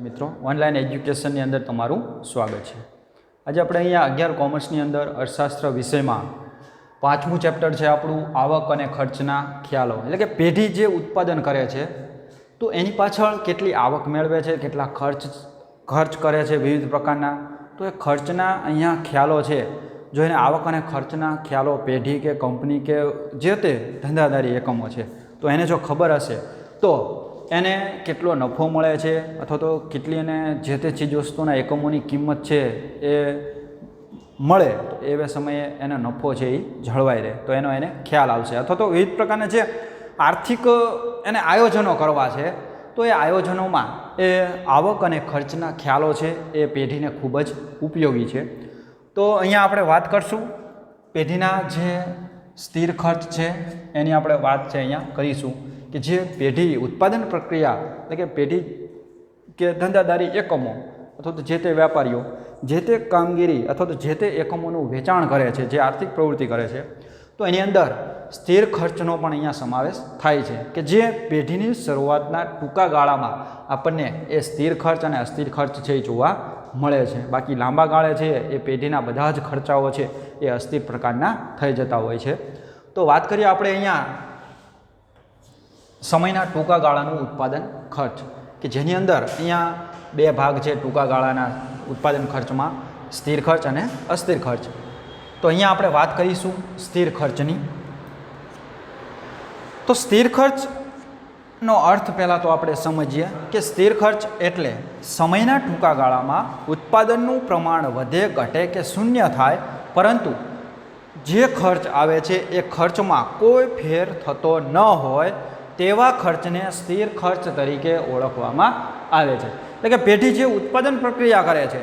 મિત્રો ઓનલાઈન એજ્યુકેશનની અંદર તમારું સ્વાગત છે। આજે આપણે અહીંયા 11 કોમર્સની અંદર અર્થશાસ્ત્ર વિષયમાં પાંચમું ચેપ્ટર છે આપણું આવક અને ખર્ચના ખ્યાલો, એટલે કે પેઢી જે ઉત્પાદન કરે છે તો એની પાછળ કેટલી આવક મેળવે છે, કેટલા ખર્ચ કરે છે વિવિધ પ્રકારના, તો એ ખર્ચના અહીંયા ખ્યાલો છે। જો એને આવક અને ખર્ચના ખ્યાલો પેઢી કે કંપની કે જે તે ધંધાદારી એકમો છે તો એને જો ખબર હશે તો એને કેટલો નફો મળે છે અથવા તો કેટલી એને જે તે ચીજવસ્તુના એકમોની કિંમત છે એ મળે તો એવા સમયે એનો નફો છે એ જળવાઈ રહે તો એનો એને ખ્યાલ આવશે। અથવા તો વિવિધ પ્રકારના જે આર્થિક એને આયોજનો કરવા છે તો એ આયોજનોમાં એ આવક અને ખર્ચના ખ્યાલો છે એ પેઢીને ખૂબ જ ઉપયોગી છે। તો અહીંયા આપણે વાત કરશું પેઢીના જે સ્થિર ખર્ચ છે એની આપણે વાત છે અહીંયા કરીશું કે જે પેઢી ઉત્પાદન પ્રક્રિયા એટલે કે પેઢી કે ધંધાદારી એકમો અથવા તો જે તે વેપારીઓ જે તે કામગીરી અથવા તો જે તે એકમોનું વેચાણ કરે છે, જે આર્થિક પ્રવૃત્તિ કરે છે તો એની અંદર સ્થિર ખર્ચનો પણ અહીંયા સમાવેશ થાય છે કે જે પેઢીની શરૂઆતના ટૂંકા ગાળામાં આપણને એ સ્થિર ખર્ચ અને અસ્થિર ખર્ચ છે એ જોવા મળે છે। બાકી લાંબા ગાળે છે એ પેઢીના બધા જ ખર્ચાઓ છે એ અસ્થિર પ્રકારના થઈ જતા હોય છે। તો વાત કરીએ આપણે અહીંયા સમયના ટૂંકા ગાળાનું ઉત્પાદન ખર્ચ કે જેની અંદર અહીંયા બે ભાગ છે ટૂંકા ગાળાના ઉત્પાદન ખર્ચમાં, સ્થિર ખર્ચ અને અસ્થિર ખર્ચ। તો અહીંયા આપણે વાત કરીશું સ્થિર ખર્ચની। તો સ્થિર ખર્ચનો અર્થ પહેલાં તો આપણે સમજીએ કે સ્થિર ખર્ચ એટલે સમયના ટૂંકા ગાળામાં ઉત્પાદનનું પ્રમાણ વધે, ઘટે કે શૂન્ય થાય પરંતુ જે ખર્ચ આવે છે એ ખર્ચમાં કોઈ ફેર થતો ન હોય તેવા ખર્ચને સ્થિર ખર્ચ તરીકે ઓળખવામાં આવે છે। એટલે કે પેઢી જે ઉત્પાદન પ્રક્રિયા કરે છે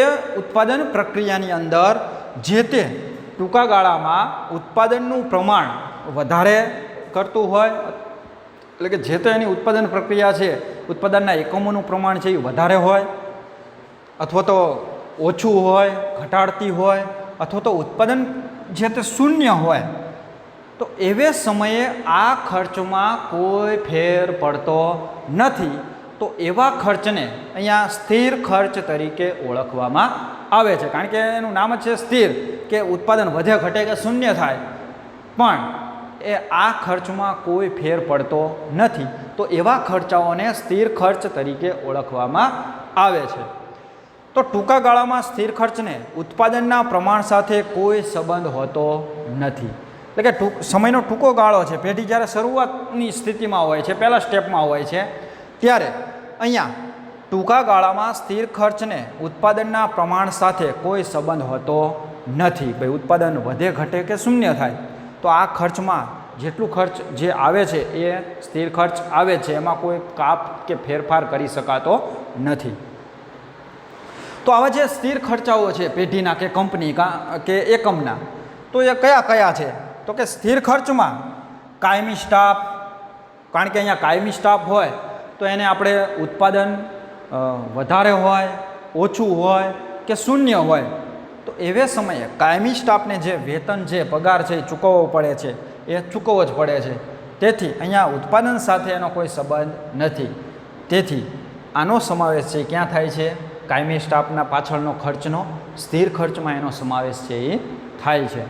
એ ઉત્પાદન પ્રક્રિયાની અંદર જે તે ટૂંકા ગાળામાં ઉત્પાદનનું પ્રમાણ વધારે કરતું હોય, એટલે કે જે તે એની ઉત્પાદન પ્રક્રિયા છે ઉત્પાદનના એકમોનું પ્રમાણ છે એ વધારે હોય અથવા તો ઓછું હોય, ઘટાડતી હોય અથવા તો ઉત્પાદન જે તે શૂન્ય હોય તો એવે સમયે આ ખર્ચમાં કોઈ ફેર પડતો નથી તો એવા ખર્ચને અહીંયા સ્થિર ખર્ચ તરીકે ઓળખવામાં આવે છે। કારણ કે એનું નામ જ છે સ્થિર, કે ઉત્પાદન વધે, ઘટે કે શૂન્ય થાય પણ એ આ ખર્ચમાં કોઈ ફેર પડતો નથી તો એવા ખર્ચાઓને સ્થિર ખર્ચ તરીકે ઓળખવામાં આવે છે। તો ટૂંકા ગાળામાં સ્થિર ખર્ચને ઉત્પાદનના પ્રમાણ સાથે કોઈ સંબંધ હોતો નથી। એટલે કે સમયનો ટૂંકો ગાળો છે, પેઢી જ્યારે શરૂઆતની સ્થિતિમાં હોય છે, પહેલા સ્ટેપમાં હોય છે ત્યારે અહીંયા ટૂંકા ગાળામાં સ્થિર ખર્ચને ઉત્પાદનના પ્રમાણ સાથે કોઈ સંબંધ હોતો નથી। ભાઈ ઉત્પાદન વધે, ઘટે કે શૂન્ય થાય તો આ ખર્ચમાં જેટલું ખર્ચ જે આવે છે એ સ્થિર ખર્ચ આવે છે, એમાં કોઈ કાપ કે ફેરફાર કરી શકાતો નથી। તો આવા જે સ્થિર ખર્ચાઓ છે પેઢીના કે કંપની કે એકમના તો એ કયા કયા છે? તો કે સ્થિર ખર્ચમાં કાયમી સ્ટાફ, કારણ કે અહીંયા કાયમી સ્ટાફ હોય તો એને આપણે ઉત્પાદન વધારે હોય, ઓછું હોય કે શૂન્ય હોય તો એવે સમયે કાયમી સ્ટાફને જે વેતન છે, પગાર છે એ ચૂકવવો પડે છે, એ ચૂકવવો જ પડે છે। તેથી અહીંયા ઉત્પાદન સાથે એનો કોઈ સંબંધ નથી, તેથી આનો સમાવેશ છે ક્યાં થાય છે? કાયમી સ્ટાફના પાછળનો ખર્ચનો સ્થિર ખર્ચમાં એનો સમાવેશ છે એ થાય છે।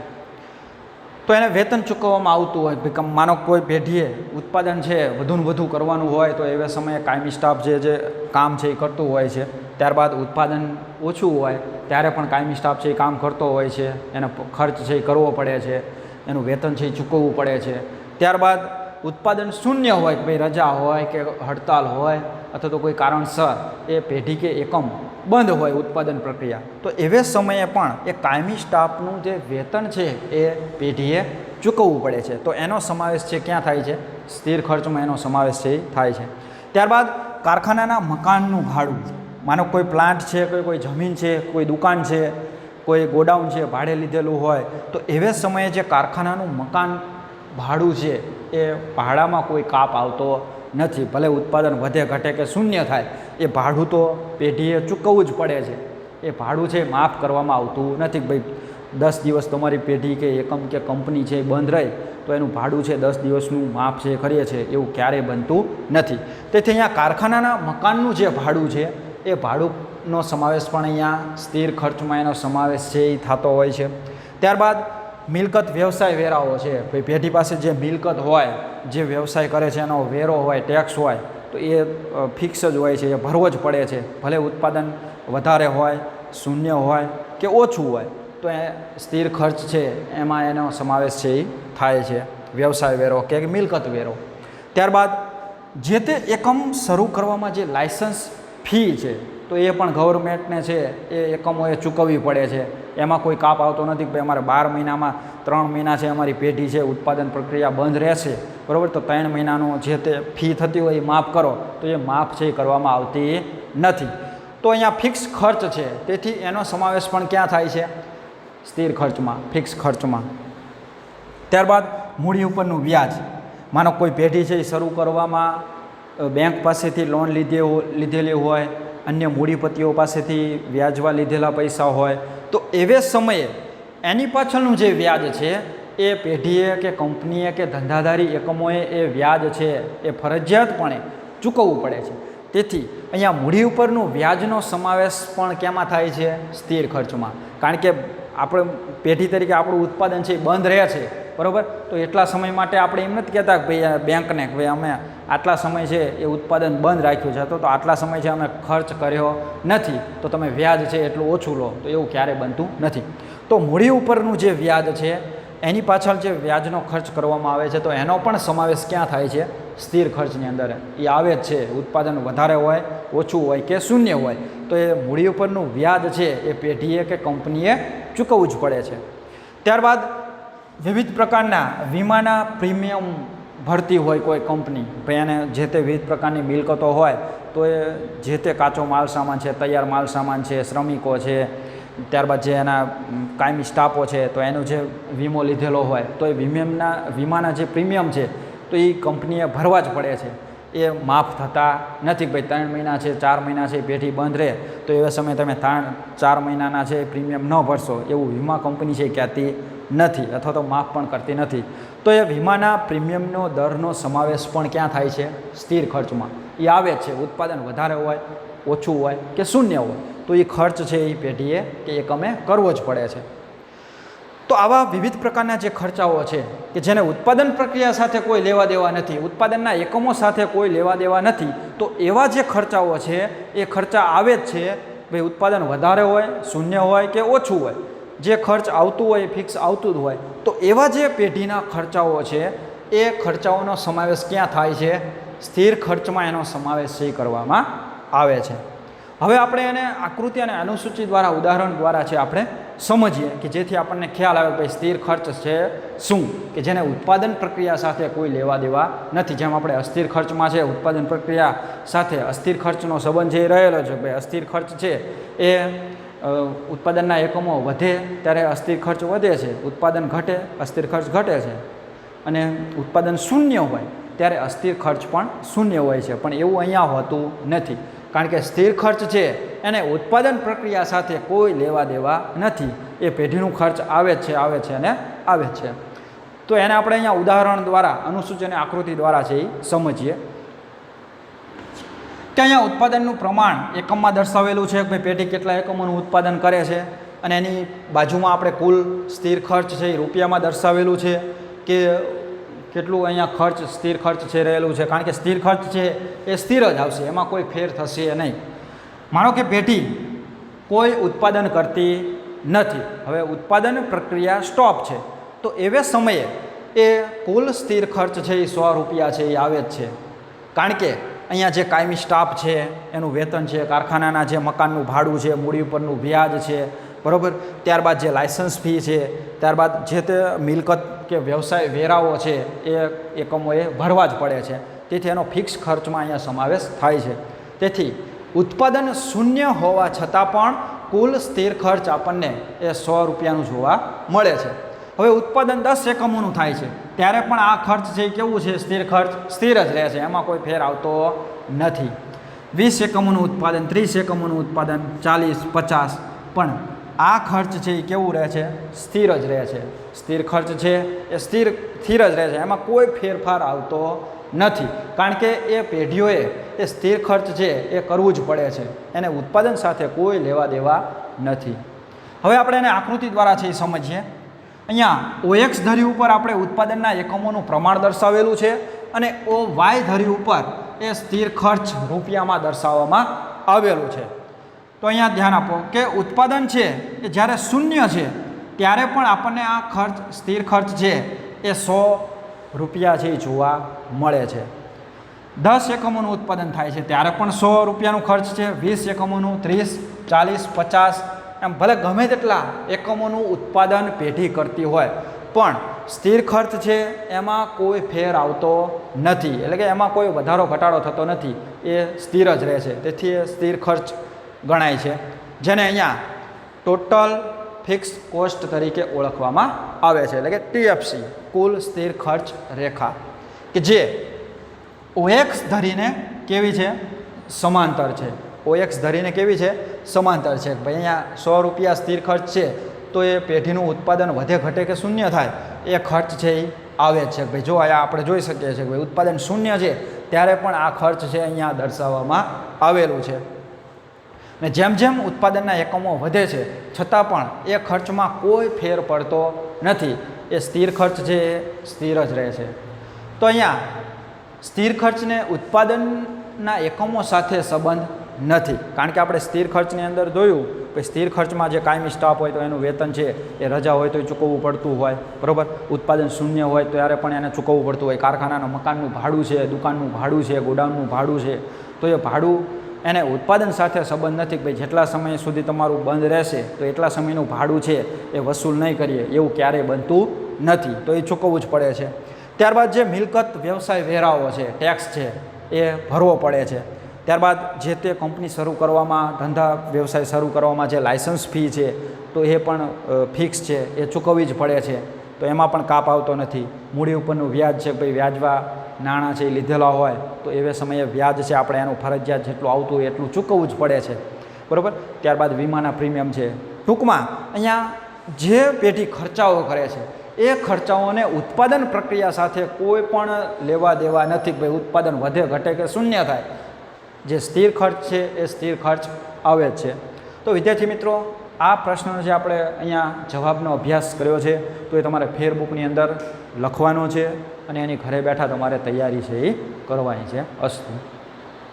તો એને વેતન ચૂકવવામાં આવતું હોય, માનો કોઈ પેઢીએ ઉત્પાદન છે વધુ ને વધુ કરવાનું હોય તો એવા સમયે કાયમી સ્ટાફ જે કામ છે એ કરતું હોય છે, ત્યારબાદ ઉત્પાદન ઓછું હોય ત્યારે પણ કાયમી સ્ટાફ છે એ કામ કરતો હોય છે, એનો ખર્ચ છે એ કરવો પડે છે, એનું વેતન છે એ ચૂકવવું પડે છે। ત્યારબાદ ઉત્પાદન શૂન્ય હોય કે ભાઈ રજા હોય કે હડતાલ હોય અથવા તો કોઈ કારણસર એ પેઢી કે એકમ બંધ હોય ઉત્પાદન પ્રક્રિયા તો એવે સમયે પણ એ કાયમી સ્ટાફનું જે વેતન છે એ પેઢીએ ચૂકવવું પડે છે તો એનો સમાવેશ છે ક્યાં થાય છે? સ્થિર ખર્ચમાં એનો સમાવેશ છે એ થાય છે। ત્યારબાદ કારખાનાના મકાનનું ભાડું, માનો કોઈ પ્લાન્ટ છે, કોઈ જમીન છે, કોઈ દુકાન છે, કોઈ ગોડાઉન છે ભાડે લીધેલું હોય તો એવે સમયે જે કારખાનાનું મકાન ભાડું છે એ ભાડામાં કોઈ કાપ આવતો નથી, ભલે ઉત્પાદન વધે, ઘટે કે શૂન્ય થાય એ ભાડું તો પેઢીએ ચૂકવવું જ પડે છે। એ ભાડું છે માફ કરવામાં આવતું નથી કે ભાઈ 10 દિવસ તમારી પેઢી કે એકમ કે કંપની છે બંધ રહે તો એનું ભાડું છે 10 દિવસનું માફ છે કરીએ છીએ, એવું ક્યારેય બનતું નથી। તેથી અહીંયા કારખાનાના મકાનનું જે ભાડું છે એ ભાડુંનો સમાવેશ પણ અહીંયા સ્થિર ખર્ચમાં એનો સમાવેશ છે એ થતો હોય છે. ત્યારબાદ મિલકત વ્યવસાય વેરાઓ છે, ભાઈ પેઢી પાસે જે મિલકત હોય, જે વ્યવસાય કરે છે એનો વેરો હોય, ટેક્સ હોય, તો એ ફિક્સ જ હોય છે, એ ભરવો જ પડે છે. ભલે ઉત્પાદન વધારે હોય, શૂન્ય હોય કે ઓછું હોય, તો એ સ્થિર ખર્ચ છે એમાં એનો સમાવેશ છે એ થાય છે, વ્યવસાય વેરો કે મિલકત વેરો. ત્યારબાદ જે તે એકમ શરૂ કરવામાં જે લાયસન્સ ફી છે, તો એ પણ ગવર્મેન્ટને છે એ એકમોએ ચૂકવવી પડે છે. એમાં કોઈ કાપ આવતો નથી કે ભાઈ અમારે 12 મહિનામાં 3 મહિના છે અમારી પેઢી છે ઉત્પાદન પ્રક્રિયા બંધ રહેશે, બરાબર, તો 3 મહિનાનો જે તે ફી થતી હોય એ માફ કરો, તો એ માફ છે એ કરવામાં આવતી નથી. તો અહીંયા ફિક્સ ખર્ચ છે, તેથી એનો સમાવેશ પણ ક્યાં થાય છે? સ્થિર ખર્ચમાં, ફિક્સ ખર્ચમાં. ત્યારબાદ મૂડી ઉપરનું વ્યાજ. માનો કોઈ પેઢી છે એ શરૂ કરવામાં બેંક પાસેથી લોન લીધેલી હોય, અન્ય મૂડીપતિઓ પાસેથી વ્યાજવા લીધેલા પૈસા હોય, તો એવે સમયે એની પાછળનું જે વ્યાજ છે એ પેઢીએ કે કંપનીએ કે ધંધાદારી એકમોએ એ વ્યાજ છે એ ફરજિયાતપણે ચૂકવવું પડે છે. તેથી અહીંયા મૂડી ઉપરનું વ્યાજનો સમાવેશ પણ કેમાં થાય છે? સ્થિર ખર્ચમાં. કારણ કે આપણે પેઢી તરીકે આપણું ઉત્પાદન છે એ બંધ રહે છે, બરાબર, તો એટલા સમય માટે આપણે એમ નથી કહેતા કે ભાઈ બેંકને કે ભાઈ અમે આટલા સમય છે એ ઉત્પાદન બંધ રાખ્યું છે, તો આટલા સમય છે અમે ખર્ચ કર્યો નથી, તો તમે વ્યાજ છે એટલું ઓછું લો, તો એવું ક્યારેય બનતું નથી. તો મૂડી ઉપરનું જે વ્યાજ છે એની પાછળ જે વ્યાજનો ખર્ચ કરવામાં આવે છે, તો એનો પણ સમાવેશ ક્યાં થાય છે? સ્થિર ખર્ચની અંદર એ આવે જ છે. ઉત્પાદન વધારે હોય, ઓછું હોય કે શૂન્ય હોય, તો એ મૂડી ઉપરનું વ્યાજ છે એ પેઢીએ કે કંપનીએ ચૂકવવું જ પડે છે. ત્યારબાદ વિવિધ પ્રકારના વીમાના પ્રીમિયમ ભરતી હોય કોઈ કંપની, ભાઈ એને જે તે વિવિધ પ્રકારની મિલકતો હોય, તો એ જે તે કાચો માલ સામાન છે, તૈયાર માલ સામાન છે, શ્રમિકો છે, ત્યારબાદ જે એના કાયમી સ્ટાફો છે, તો એનો જે વીમો લીધેલો હોય, તો એ વીમાના જે પ્રીમિયમ છે તો એ કંપનીએ ભરવા જ પડે છે. એ માફ થતા નથી. ભાઈ 3 મહિના છે, 4 મહિના છે, પેઢી બંધ રહે, તો એવા સમયે તમે 4 મહિનાના છે પ્રીમિયમ ન ભરશો એવું વીમા કંપની છે કહેતી નથી, અથવા તો માફ પણ કરતી નથી. તો એ વીમાના પ્રીમિયમનો દરનો સમાવેશ પણ ક્યાં થાય છે? સ્થિર ખર્ચમાં. એ આવે જ છે. ઉત્પાદન વધારે હોય, ઓછું હોય કે શૂન્ય હોય, તો એ ખર્ચ છે એ પેઢીએ કે એકમે કરવો જ પડે છે. તો આવા વિવિધ પ્રકારના જે ખર્ચાઓ છે કે જેને ઉત્પાદન પ્રક્રિયા સાથે કોઈ લેવા દેવા નથી, ઉત્પાદનના એકમો સાથે કોઈ લેવા દેવા નથી, તો એવા જે ખર્ચાઓ છે એ ખર્ચા આવે જ છે. ભાઈ ઉત્પાદન વધારે હોય, શૂન્ય હોય કે ઓછું હોય, જે ખર્ચ આવતું હોય ફિક્સ આવતું જ હોય, તો એવા જે પેઢીના ખર્ચાઓ છે એ ખર્ચાઓનો સમાવેશ ક્યાં થાય છે? સ્થિર ખર્ચમાં એનો સમાવેશ છે કરવામાં આવે છે. હવે આપણે એને આકૃતિ અને અનુસૂચિ દ્વારા, ઉદાહરણ દ્વારા છે આપણે સમજીએ કે જેથી આપણને ખ્યાલ આવે કે ભાઈ સ્થિર ખર્ચ છે શું, કે જેને ઉત્પાદન પ્રક્રિયા સાથે કોઈ લેવા દેવા નથી. જેમ આપણે અસ્થિર ખર્ચમાં છે ઉત્પાદન પ્રક્રિયા સાથે અસ્થિર ખર્ચનો સંબંધ જે રહેલો છે, ભાઈ અસ્થિર ખર્ચ છે એ ઉત્પાદનના એકમો વધે ત્યારે અસ્થિર ખર્ચ વધે છે, ઉત્પાદન ઘટે અસ્થિર ખર્ચ ઘટે છે, અને ઉત્પાદન શૂન્ય હોય ત્યારે અસ્થિર ખર્ચ પણ શૂન્ય હોય છે. પણ એવું અહીંયા હોતું નથી, કારણ કે સ્થિર ખર્ચ છે એને ઉત્પાદન પ્રક્રિયા સાથે કોઈ લેવા દેવા નથી. એ પેઢીનું ખર્ચ આવે જ છે, આવે છે અને આવે જ છે. તો એને આપણે અહીંયા ઉદાહરણ દ્વારા, અનુસૂચિ અને આકૃતિ દ્વારા છે એ સમજીએ કે અહીંયા ઉત્પાદનનું પ્રમાણ એકમમાં દર્શાવેલું છે કે ભાઈ પેઢી કેટલા એકમોનું ઉત્પાદન કરે છે, અને એની બાજુમાં આપણે કુલ સ્થિર ખર્ચ છે એ રૂપિયામાં દર્શાવેલું છે કે કેટલું અહીંયા ખર્ચ સ્થિર ખર્ચ છે રહેલું છે. કારણ કે સ્થિર ખર્ચ છે એ સ્થિર જ આવશે, એમાં કોઈ ફેર થશે નહીં. માનો કે પેઢી કોઈ ઉત્પાદન કરતી નથી, હવે ઉત્પાદન પ્રક્રિયા સ્ટોપ છે, તો એવે સમયે એ કુલ સ્થિર ખર્ચ છે એ 100 રૂપિયા છે એ આવે જ છે. કારણ કે અહીંયા જે કાયમી સ્ટાફ છે એનું વેતન છે, કારખાનાના જે મકાનનું ભાડું છે, મૂડી ઉપરનું વ્યાજ છે, બરાબર, ત્યારબાદ જે લાયસન્સ ફી છે, ત્યારબાદ જે તે મિલકત કે વ્યવસાય વેરાઓ છે એ એકમોએ ભરવા જ પડે છે. તેથી એનો ફિક્સ ખર્ચમાં અહીંયા સમાવેશ થાય છે. તેથી ઉત્પાદન શૂન્ય હોવા છતાં પણ કુલ સ્થિર ખર્ચ આપણને એ 100 રૂપિયાનું જોવા મળે છે. હવે ઉત્પાદન 10 એકમોનું થાય છે ત્યારે પણ આ ખર્ચ છે એ કેવું છે? સ્થિર ખર્ચ સ્થિર જ રહે છે, એમાં કોઈ ફેર આવતો નથી. 20 એકમોનું ઉત્પાદન, 30 એકમોનું ઉત્પાદન, 40, 50, પણ આ ખર્ચ છે એ કેવું રહે છે? સ્થિર જ રહે છે. સ્થિર ખર્ચ છે એ સ્થિર જ રહે છે, એમાં કોઈ ફેરફાર આવતો નથી, કારણ કે એ પેઢીઓએ એ સ્થિર ખર્ચ છે એ કરવું જ પડે છે, એને ઉત્પાદન સાથે કોઈ લેવા દેવા નથી. હવે આપણે એને આકૃતિ દ્વારા છે એ સમજીએ. અહીંયા OX ધરી ઉપર આપણે ઉત્પાદનના એકમોનું પ્રમાણ દર્શાવેલું છે અને OY ધરી ઉપર એ સ્થિર ખર્ચ રૂપિયામાં દર્શાવવામાં આવેલું છે. તો અહીંયા ધ્યાન આપો કે ઉત્પાદન છે એ જ્યારે શૂન્ય છે ત્યારે પણ આપણને આ ખર્ચ સ્થિર ખર્ચ છે એ 100 રૂપિયા છે એ જોવા મળે છે. 10 એકમોનું ઉત્પાદન થાય છે ત્યારે પણ 100 રૂપિયાનું ખર્ચ છે. 20 એકમોનું 30, 40, 50 એમ ભલે ગમે તેટલા એકમોનું ઉત્પાદન પેઢી કરતી હોય પણ સ્થિર ખર્ચ છે એમાં કોઈ ફેર આવતો નથી, એટલે કે એમાં કોઈ વધારો ઘટાડો થતો નથી, એ સ્થિર જ રહે છે. તેથી એ સ્થિર ખર્ચ ગણાય છે, જેને અહીંયા ટોટલ ફિક્સ કોસ્ટ તરીકે ઓળખવામાં આવે છે, એટલે કે TFC કુલ સ્થિર ખર્ચ રેખા, કે જે OX ધરીને કેવી છે? સમાંતર છે. OX ધરીને કેવી છે? સમાંતર છે. ભાઈ અહીંયા 100 રૂપિયા સ્થિર ખર્ચ છે તો એ પેઢીનું ઉત્પાદન વધે ઘટે કે શૂન્ય થાય એ ખર્ચ છે એ આવે જ છે. ભાઈ જો અહીંયા આપણે જોઈ શકીએ છીએ કે ભાઈ ઉત્પાદન શૂન્ય છે ત્યારે પણ આ ખર્ચ છે અહીંયા દર્શાવવામાં આવેલું છે. અને જેમ જેમ ઉત્પાદનના એકમો વધે છે છતાં પણ એ ખર્ચમાં કોઈ ફેર પડતો નથી, એ સ્થિર ખર્ચ છે એ સ્થિર જ રહે છે. તો અહીંયા સ્થિર ખર્ચને ઉત્પાદનના એકમો સાથે સંબંધ નથી, કારણ કે આપણે સ્થિર ખર્ચની અંદર જોયું કે સ્થિર ખર્ચમાં જે કાયમી સ્ટાફ હોય તો એનું વેતન છે એ રજા હોય તો એ ચૂકવવું પડતું હોય, બરાબર. ઉત્પાદન શૂન્ય હોય ત્યારે પણ એને ચૂકવવું પડતું હોય. કારખાનાના મકાનનું ભાડું છે, દુકાનનું ભાડું છે, ગોડાઉનનું ભાડું છે, તો એ ભાડું એને ઉત્પાદન સાથે સંબંધ નથી. ભાઈ જેટલા સમય સુધી તમારું બંધ રહેશે તો એટલા સમયનું ભાડું છે એ વસૂલ નહીં કરીએ એવું ક્યારેય બનતું નથી, તો એ ચૂકવવું જ પડે છે. ત્યારબાદ જે મિલકત વ્યવસાય વેરાઓ છે, ટેક્સ છે, એ ભરવો પડે છે. ત્યારબાદ જે તે કંપની શરૂ કરવામાં, ધંધા વ્યવસાય શરૂ કરવામાં જે લાયસન્સ ફી છે તો એ પણ ફિક્સ છે, એ ચૂકવવી જ પડે છે, તો એમાં પણ કાપ આવતો નથી. મૂડી ઉપરનું વ્યાજ છે, ભાઈ વ્યાજવા નાણાં છે એ લીધેલા હોય તો એવે સમયે વ્યાજ છે આપણે એનું ફરજિયાત જેટલું આવતું હોય એટલું ચૂકવવું જ પડે છે, બરાબર. ત્યારબાદ વીમાના પ્રીમિયમ છે. ટૂંકમાં અહીંયા જે પેઢી ખર્ચાઓ કરે છે એ ખર્ચાઓને ઉત્પાદન પ્રક્રિયા સાથે કોઈ પણ લેવા દેવા નથી. ભાઈ ઉત્પાદન વધે ઘટે કે શૂન્ય થાય, જે સ્થિર ખર્ચ છે એ સ્થિર ખર્ચ આવે જ છે. તો વિદ્યાર્થી મિત્રો, આ પ્રશ્નનો જે આપણે અહીંયા જવાબનો અભ્યાસ કર્યો છે તો એ તમારે ફેરબુકની અંદર લખવાનો છે અને એની ઘરે બેઠા તમારે તૈયારી છે એ કરવાની છે. અસ્તુ.